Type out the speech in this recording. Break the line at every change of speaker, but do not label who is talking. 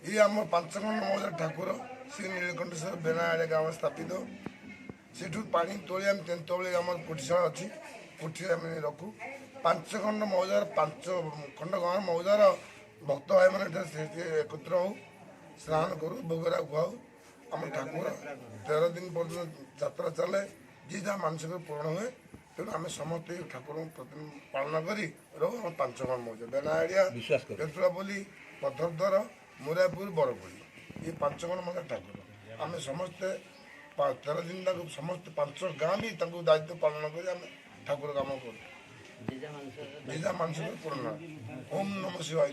ये आम पांचखंड मौजा ठाकुर श्री नीलकंठेश्वर बेनाआड़े गाँव स्थापित से पा तोली आम तेतुबले आम कोठीशाला अच्छी कोठी आम रखू पांचखंड मौजार पांच खंड गाँव मौजार भक्त भाई मैंने एकत्र हो स्नान करूँ भोगरा खुआऊ आम ठाकुर 13 दिन पर्यटन यात्रा चले जी जहाँ मानसिक पूर्ण हुए तेणु आम समस्त ठाकुर पालन कर पांचखंड मौजा बेनाआड़िया तेतुला बोली पथरद्वार मुरापुर बरपुरी ये पांचखंड मौजा ठाकुर आम समस्ते 13 दिन तक समस्त 5 गाँ भी दायित्व पालन कर ठाकुर काम कर मानसिक पूर्ण ओम नमः शिवाय।